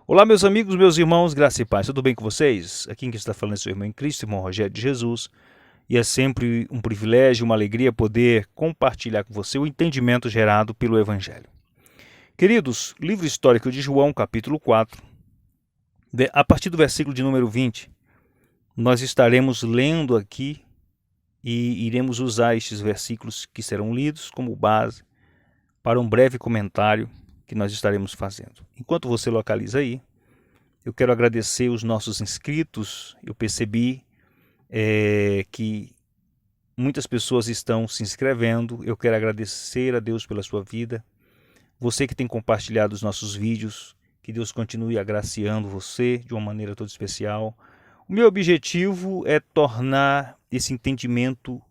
Olá, meus amigos, meus irmãos, graça e paz, tudo bem com vocês? Aqui quem está falando é seu irmão em Cristo, irmão Rogério de Jesus, e é sempre um privilégio, uma alegria poder compartilhar com você o entendimento gerado pelo Evangelho. Queridos, livro histórico de João, capítulo 4, a partir do versículo de número 20, nós estaremos lendo aqui e iremos usar estes versículos que serão lidos como base para um breve comentário que nós estaremos fazendo. Enquanto você localiza aí, eu quero agradecer os nossos inscritos. Eu percebi que muitas pessoas estão se inscrevendo. Eu quero agradecer a Deus pela sua vida. Você que tem compartilhado os nossos vídeos, que Deus continue agraciando você de uma maneira toda especial. O meu objetivo é tornar esse entendimento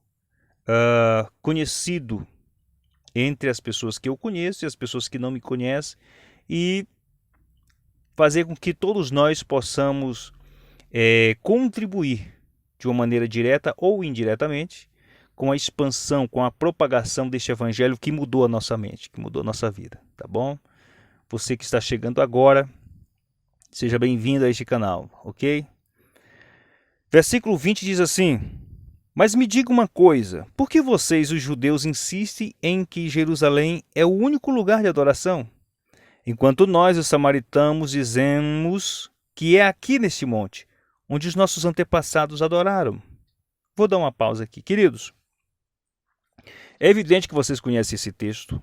conhecido entre as pessoas que eu conheço e as pessoas que não me conhecem, e fazer com que todos nós possamos contribuir de uma maneira direta ou indiretamente com a expansão, com a propagação deste evangelho que mudou a nossa mente, que mudou a nossa vida, tá bom? Você que está chegando agora, seja bem-vindo a este canal, ok? Versículo 20 diz assim: mas me diga uma coisa, por que vocês, os judeus, insistem em que Jerusalém é o único lugar de adoração? Enquanto nós, os samaritanos, dizemos que é aqui neste monte, onde os nossos antepassados adoraram. Vou dar uma pausa aqui. Queridos, é evidente que vocês conhecem esse texto.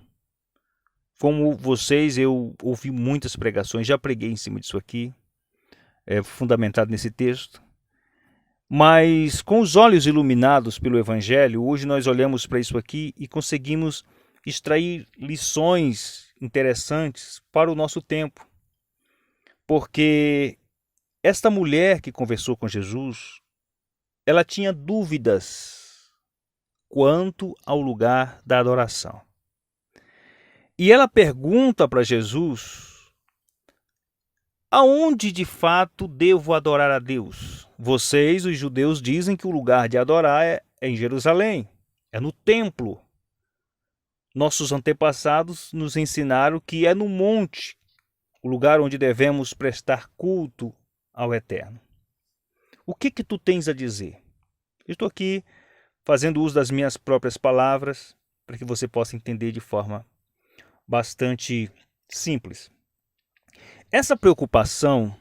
Como vocês, eu ouvi muitas pregações, já preguei em cima disso aqui, fundamentado nesse texto. Mas com os olhos iluminados pelo Evangelho, hoje nós olhamos para isso aqui e conseguimos extrair lições interessantes para o nosso tempo. Porque esta mulher que conversou com Jesus, ela tinha dúvidas quanto ao lugar da adoração. E ela pergunta para Jesus: aonde de fato devo adorar a Deus? Vocês, os judeus, dizem que o lugar de adorar é em Jerusalém, é no templo. Nossos antepassados nos ensinaram que é no monte, o lugar onde devemos prestar culto ao Eterno. O que tu tens a dizer? Eu estou aqui fazendo uso das minhas próprias palavras para que você possa entender de forma bastante simples. Essa preocupação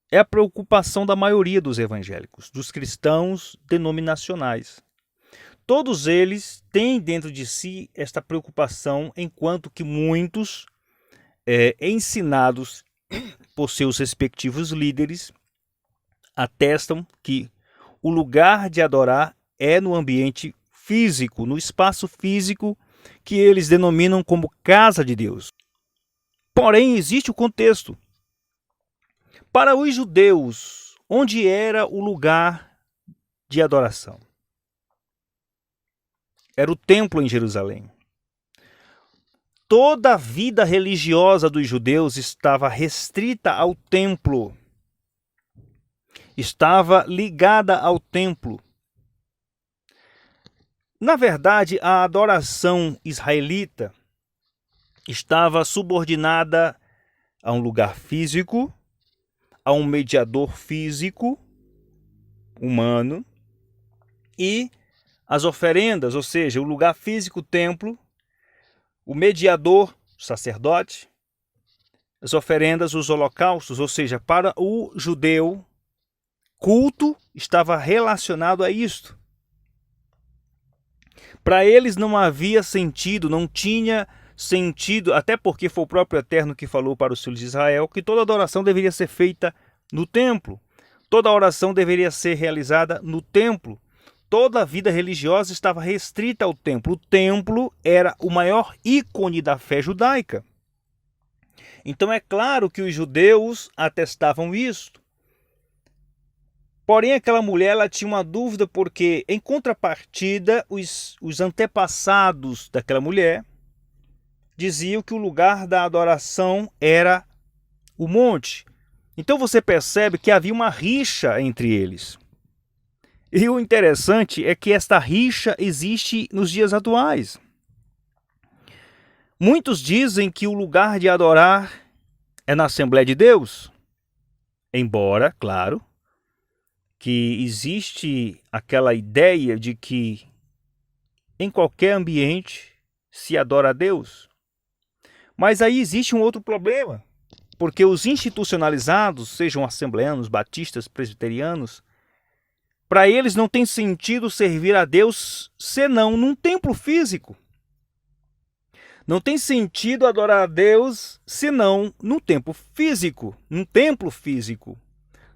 é a preocupação da maioria dos evangélicos, dos cristãos denominacionais. Todos eles têm dentro de si esta preocupação, enquanto que muitos, ensinados por seus respectivos líderes, atestam que o lugar de adorar é no ambiente físico, no espaço físico que eles denominam como casa de Deus. Porém, existe o contexto. Para os judeus, onde era o lugar de adoração? Era o templo em Jerusalém. Toda a vida religiosa dos judeus estava restrita ao templo. Estava ligada ao templo. Na verdade, a adoração israelita estava subordinada a um lugar físico, a um mediador físico, humano, e as oferendas, ou seja, o lugar físico, o templo, o mediador, o sacerdote, as oferendas, os holocaustos, ou seja, para o judeu, culto estava relacionado a isto. Para eles não havia sentido, não tinha sentido, até porque foi o próprio Eterno que falou para os filhos de Israel que toda adoração deveria ser feita no templo. Toda oração deveria ser realizada no templo. Toda a vida religiosa estava restrita ao templo. O templo era o maior ícone da fé judaica. Então é claro que os judeus atestavam isto. Porém, aquela mulher ela tinha uma dúvida porque, em contrapartida, os antepassados daquela mulher diziam que o lugar da adoração era o monte. Então você percebe que havia uma rixa entre eles. E o interessante é que esta rixa existe nos dias atuais. Muitos dizem que o lugar de adorar É na Assembleia de Deus? Embora, claro, que existe aquela ideia de que em qualquer ambiente se adora a Deus. Mas aí existe um outro problema, porque os institucionalizados, sejam assembleanos, batistas, presbiterianos, para eles não tem sentido servir a Deus senão num templo físico. Não tem sentido adorar a Deus senão num templo físico,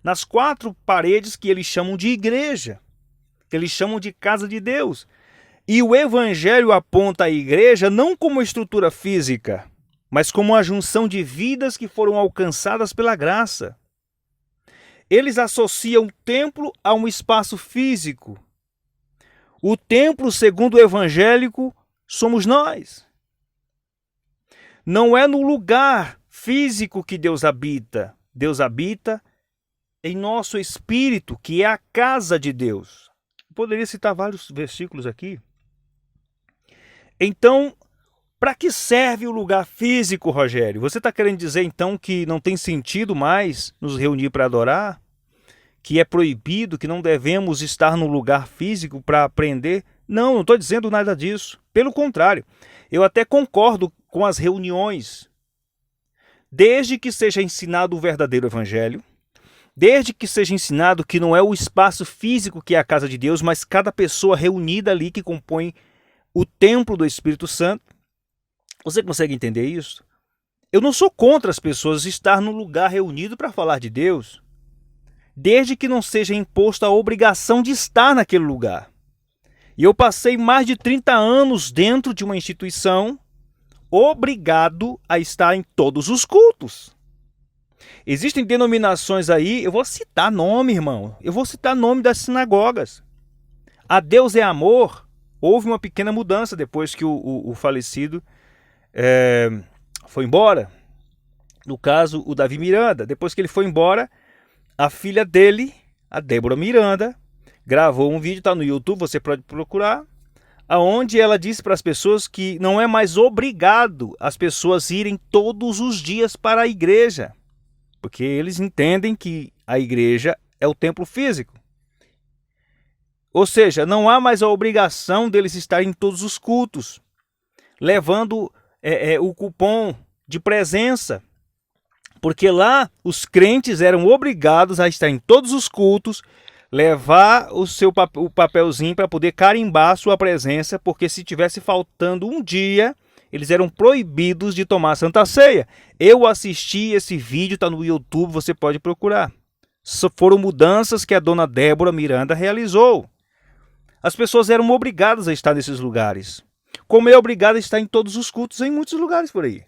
nas 4 paredes que eles chamam de igreja, que eles chamam de casa de Deus. E o Evangelho aponta a igreja não como estrutura física, mas como a junção de vidas que foram alcançadas pela graça. Eles associam o templo a um espaço físico. O templo, segundo o evangélico, somos nós. Não é no lugar físico que Deus habita. Deus habita em nosso espírito, que é a casa de Deus. Eu poderia citar vários versículos aqui. Então, para que serve o lugar físico, Rogério? Você está querendo dizer, então, que não tem sentido mais nos reunir para adorar? Que é proibido, que não devemos estar no lugar físico para aprender? Não estou dizendo nada disso. Pelo contrário, eu até concordo com as reuniões, desde que seja ensinado o verdadeiro evangelho, desde que seja ensinado que não é o espaço físico que é a casa de Deus, mas cada pessoa reunida ali que compõe o templo do Espírito Santo. Você consegue entender isso? Eu não sou contra as pessoas estar no lugar reunido para falar de Deus, desde que não seja imposta a obrigação de estar naquele lugar. E eu passei mais de 30 anos dentro de uma instituição obrigado a estar em todos os cultos. Existem denominações aí, eu vou citar nome, irmão, eu vou citar nome das sinagogas. A Deus é Amor, houve uma pequena mudança depois que o falecido foi embora. No caso, o Davi Miranda. Depois que ele foi embora, a filha dele, a Débora Miranda, gravou um vídeo, está no YouTube, você pode procurar, aonde ela disse para as pessoas que não é mais obrigado as pessoas irem todos os dias para a igreja, porque eles entendem que a igreja é o templo físico. Ou seja, não há mais a obrigação deles estarem em todos os cultos, levando o cupom de presença, porque lá os crentes eram obrigados a estar em todos os cultos, levar o papelzinho para poder carimbar sua presença, porque se tivesse faltando um dia, eles eram proibidos de tomar a Santa Ceia. Eu assisti esse vídeo, está no YouTube, você pode procurar. Foram mudanças que a dona Débora Miranda realizou. As pessoas eram obrigadas a estar nesses lugares, como é obrigada a estar em todos os cultos em muitos lugares por aí.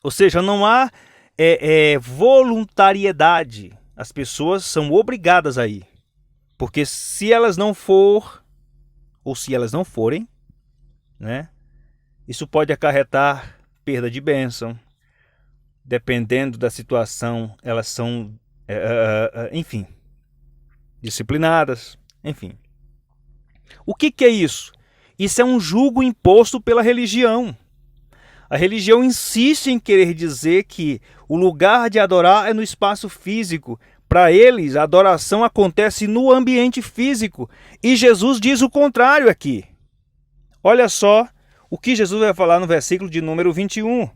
Ou seja, não há voluntariedade. As pessoas são obrigadas a ir. Porque se elas não forem, né, isso pode acarretar perda de bênção. Dependendo da situação, elas são, enfim, disciplinadas, enfim. O que é isso? Isso é um jugo imposto pela religião. A religião insiste em querer dizer que o lugar de adorar é no espaço físico. Para eles, a adoração acontece no ambiente físico. E Jesus diz o contrário aqui. Olha só o que Jesus vai falar no versículo de número 21.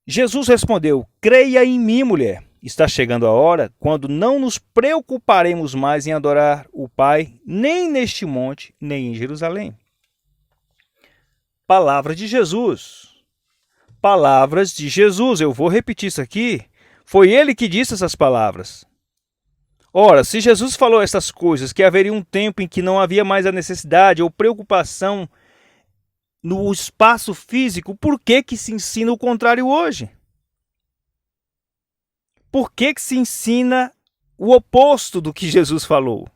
Jesus respondeu: creia em mim, mulher. Está chegando a hora quando não nos preocuparemos mais em adorar o Pai, nem neste monte, nem em Jerusalém. Palavras de Jesus. Palavras de Jesus. Eu vou repetir isso aqui. Foi ele que disse essas palavras. Ora, se Jesus falou essas coisas, que haveria um tempo em que não havia mais a necessidade ou preocupação no espaço físico, por que se ensina o contrário hoje? Por que se ensina o oposto do que Jesus falou?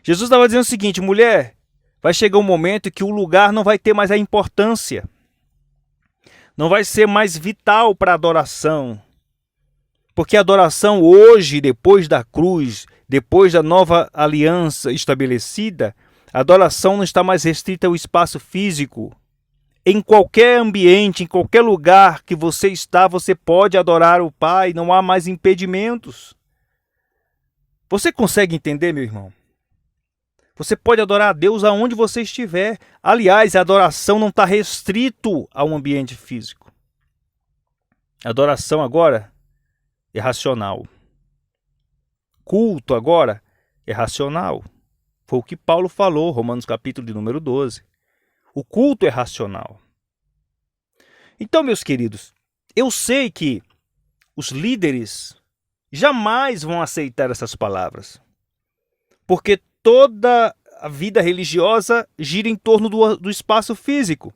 Jesus estava dizendo o seguinte: mulher, vai chegar um momento que o lugar não vai ter mais a importância. Não vai ser mais vital para a adoração. Porque a adoração hoje, depois da cruz, depois da nova aliança estabelecida, a adoração não está mais restrita ao espaço físico. Em qualquer ambiente, em qualquer lugar que você está, você pode adorar o Pai, não há mais impedimentos. Você consegue entender, meu irmão? Você pode adorar a Deus aonde você estiver. Aliás, a adoração não está restrito a um ambiente físico. A adoração agora é racional. Culto agora é racional. Foi o que Paulo falou, Romanos capítulo de número 12. O culto é racional. Então, meus queridos, eu sei que os líderes jamais vão aceitar essas palavras. Porque toda a vida religiosa gira em torno do espaço físico.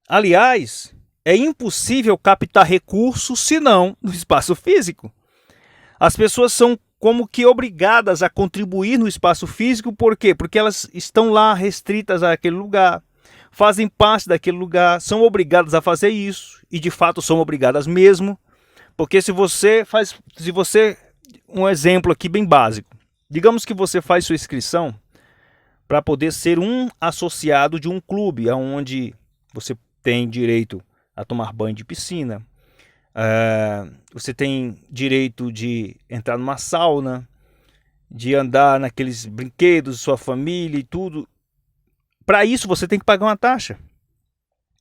Aliás, é impossível captar recursos senão no espaço físico. As pessoas são como que obrigadas a contribuir no espaço físico, por quê? Porque elas estão lá restritas àquele lugar, fazem parte daquele lugar, são obrigadas a fazer isso, e de fato são obrigadas mesmo, porque um exemplo aqui bem básico, digamos que você faz sua inscrição para poder ser um associado de um clube, onde você tem direito a tomar banho de piscina, você tem direito de entrar numa sauna, de andar naqueles brinquedos, sua família e tudo. Para isso você tem que pagar uma taxa,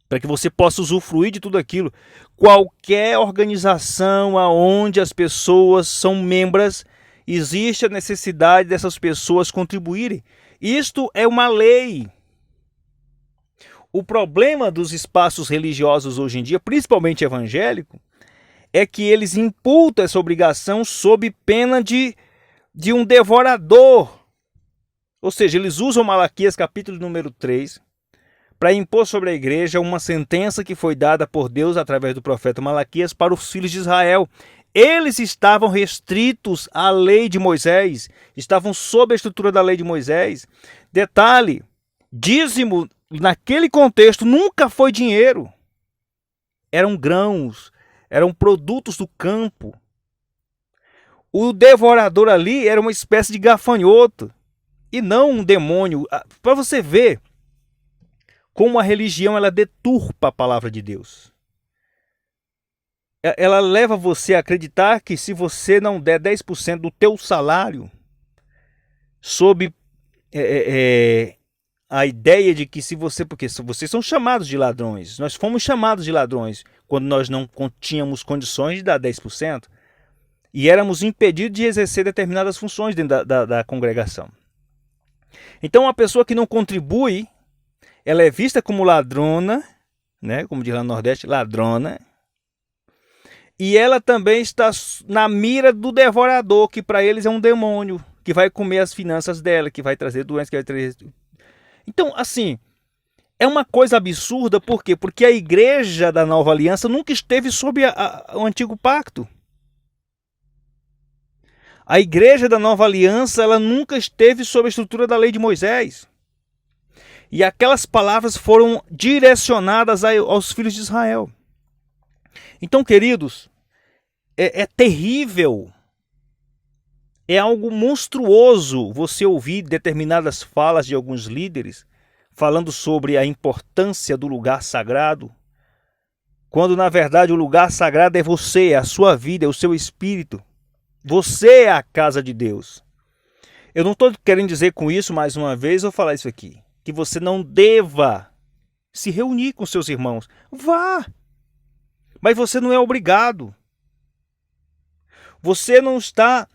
para que você possa usufruir de tudo aquilo. Qualquer organização aonde as pessoas são membros, existe a necessidade dessas pessoas contribuírem. Isto é uma lei. O problema dos espaços religiosos hoje em dia, principalmente evangélico, é que eles imputam essa obrigação sob pena de um devorador. Ou seja, eles usam Malaquias capítulo número 3 para impor sobre a igreja uma sentença que foi dada por Deus através do profeta Malaquias para os filhos de Israel. Eles estavam restritos à lei de Moisés, estavam sob a estrutura da lei de Moisés. Detalhe, dízimo naquele contexto nunca foi dinheiro. Eram grãos, eram produtos do campo. O devorador ali era uma espécie de gafanhoto e não um demônio. Para você ver como a religião ela deturpa a palavra de Deus. Ela leva você a acreditar que se você não der 10% do teu salário, sob a ideia de que porque vocês são chamados de ladrões, nós fomos chamados de ladrões quando nós não tínhamos condições de dar 10% e éramos impedidos de exercer determinadas funções dentro da congregação. Então, a pessoa que não contribui, ela é vista como ladrona, né? Como diz lá no Nordeste, ladrona. E ela também está na mira do devorador, que para eles é um demônio, que vai comer as finanças dela, que vai trazer doenças, que vai trazer... Então, assim, é uma coisa absurda, por quê? Porque a igreja da Nova Aliança nunca esteve sob o antigo pacto. A igreja da Nova Aliança, ela nunca esteve sob a estrutura da lei de Moisés. E aquelas palavras foram direcionadas aos filhos de Israel. Então, queridos, é terrível, é algo monstruoso você ouvir determinadas falas de alguns líderes falando sobre a importância do lugar sagrado, quando na verdade o lugar sagrado é você, é a sua vida, é o seu espírito. Você é a casa de Deus. Eu não estou querendo dizer com isso, mais uma vez, eu vou falar isso aqui, que você não deva se reunir com seus irmãos. Vá! Mas você não é obrigado. Você não está...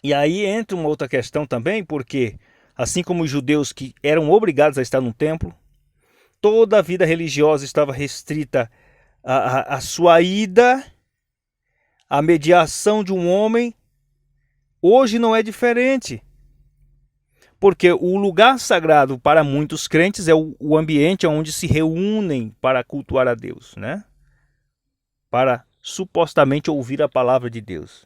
E aí entra uma outra questão também, porque assim como os judeus que eram obrigados a estar no templo, toda a vida religiosa estava restrita à sua ida, à mediação de um homem, hoje não é diferente. Porque o lugar sagrado para muitos crentes é o ambiente onde se reúnem para cultuar a Deus, né? Para supostamente ouvir a palavra de Deus.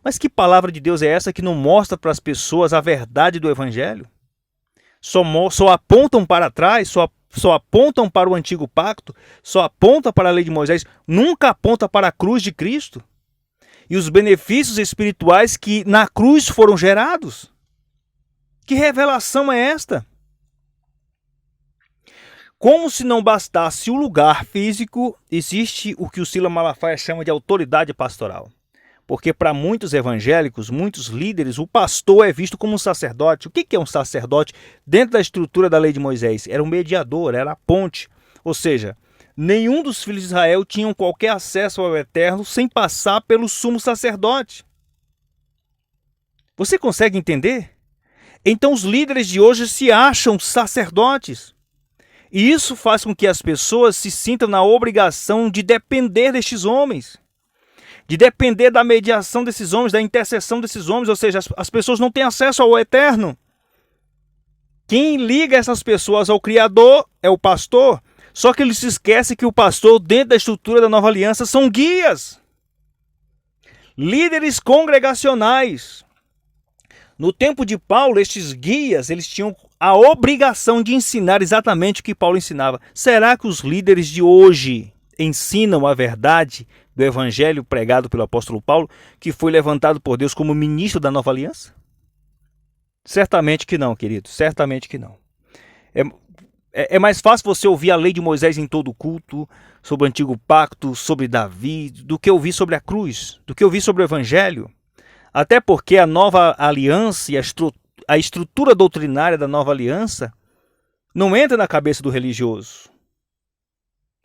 Mas que palavra de Deus é essa que não mostra para as pessoas a verdade do Evangelho? Só apontam para trás, só apontam para o antigo pacto, só apontam para a lei de Moisés, nunca aponta para a cruz de Cristo e os benefícios espirituais que na cruz foram gerados. Que revelação é esta? Como se não bastasse o lugar físico, existe o que o Silas Malafaia chama de autoridade pastoral. Porque para muitos evangélicos, muitos líderes, o pastor é visto como um sacerdote. O que é um sacerdote? Dentro da estrutura da lei de Moisés, era um mediador, era a ponte. Ou seja, nenhum dos filhos de Israel tinham qualquer acesso ao eterno sem passar pelo sumo sacerdote. Você consegue entender? Então os líderes de hoje se acham sacerdotes. E isso faz com que as pessoas se sintam na obrigação de depender destes homens. De depender da mediação desses homens, da intercessão desses homens. Ou seja, as pessoas não têm acesso ao eterno. Quem liga essas pessoas ao Criador é o pastor. Só que ele se esquece que o pastor, dentro da estrutura da nova aliança, são guias. Líderes congregacionais. No tempo de Paulo, estes guias, eles tinham a obrigação de ensinar exatamente o que Paulo ensinava. Será que os líderes de hoje ensinam a verdade do evangelho pregado pelo apóstolo Paulo, que foi levantado por Deus como ministro da nova aliança? Certamente que não, querido. Certamente que não. É mais fácil você ouvir a lei de Moisés em todo culto, sobre o antigo pacto, sobre Davi, do que ouvir sobre a cruz, do que ouvir sobre o evangelho. Até porque a nova aliança e a estrutura doutrinária da nova aliança não entra na cabeça do religioso.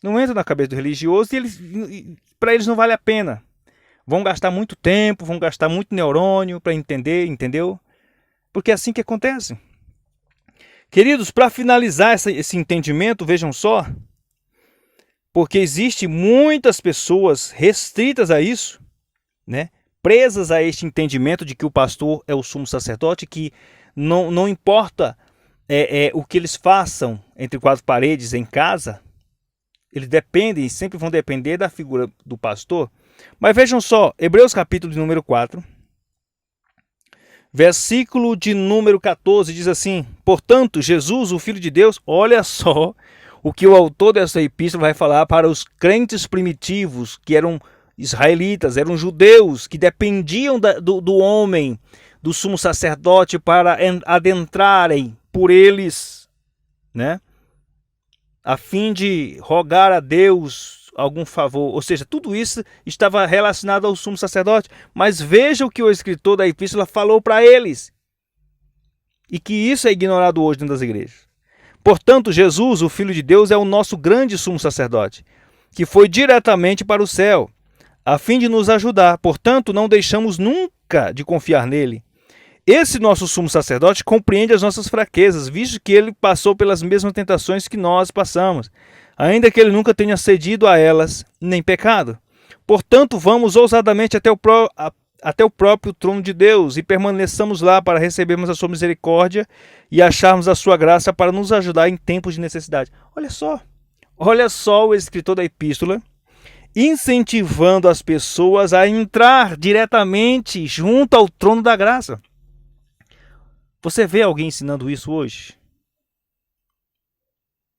Não entra na cabeça do religioso e para eles não vale a pena. Vão gastar muito tempo, vão gastar muito neurônio para entender, entendeu? Porque é assim que acontece. Queridos, para finalizar esse entendimento, vejam só, porque existe muitas pessoas restritas a isso, né? Presas a este entendimento de que o pastor é o sumo sacerdote, que não importa o que eles façam entre quatro paredes em casa, eles dependem e sempre vão depender da figura do pastor. Mas vejam só, Hebreus capítulo de número 4, versículo de número 14, diz assim: portanto, Jesus, o Filho de Deus, olha só o que o autor dessa epístola vai falar para os crentes primitivos, que eram israelitas, eram judeus que dependiam do homem, do sumo sacerdote, para adentrarem por eles, né? A fim de rogar a Deus algum favor. Ou seja, tudo isso estava relacionado ao sumo sacerdote. Mas veja o que o escritor da epístola falou para eles. E que isso é ignorado hoje dentro das igrejas. Portanto, Jesus, o Filho de Deus, é o nosso grande sumo sacerdote, que foi diretamente para o céu, a fim de nos ajudar. Portanto, não deixamos nunca de confiar nele. Esse nosso sumo sacerdote compreende as nossas fraquezas, visto que ele passou pelas mesmas tentações que nós passamos, ainda que ele nunca tenha cedido a elas, nem pecado. Portanto, vamos ousadamente até o próprio trono de Deus e permaneçamos lá para recebermos a sua misericórdia e acharmos a sua graça para nos ajudar em tempos de necessidade. Olha só o escritor da epístola incentivando as pessoas a entrar diretamente junto ao trono da graça. Você vê alguém ensinando isso hoje?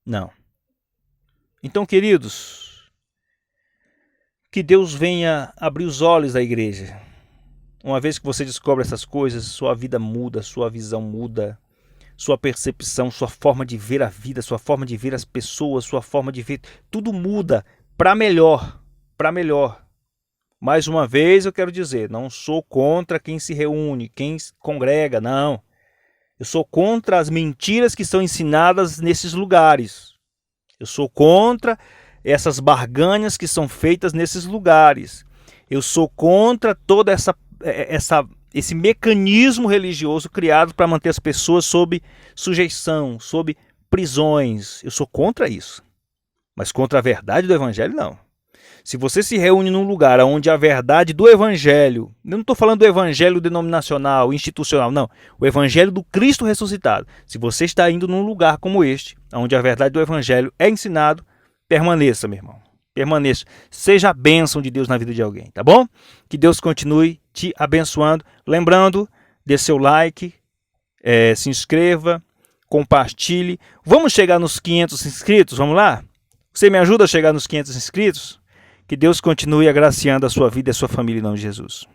Não. Então, queridos, que Deus venha abrir os olhos da igreja. Uma vez que você descobre essas coisas, sua vida muda, sua visão muda, sua percepção, sua forma de ver a vida, sua forma de ver as pessoas, sua forma de ver, tudo muda para melhor. Para melhor. Mais uma vez eu quero dizer, não sou contra quem se reúne, quem congrega, não. Eu sou contra as mentiras que são ensinadas nesses lugares. Eu sou contra essas barganhas que são feitas nesses lugares. Eu sou contra toda esse mecanismo religioso criado para manter as pessoas sob sujeição, sob prisões. Eu sou contra isso. Mas contra a verdade do evangelho, não. Se você se reúne num lugar onde a verdade do evangelho, eu não estou falando do evangelho denominacional, institucional, não. O evangelho do Cristo ressuscitado. Se você está indo num lugar como este, onde a verdade do evangelho é ensinado, permaneça, meu irmão. Permaneça. Seja a bênção de Deus na vida de alguém, tá bom? Que Deus continue te abençoando. Lembrando, dê seu like, se inscreva, compartilhe. Vamos chegar nos 500 inscritos, vamos lá? Você me ajuda a chegar nos 500 inscritos? Que Deus continue agraciando a sua vida e a sua família em nome de Jesus.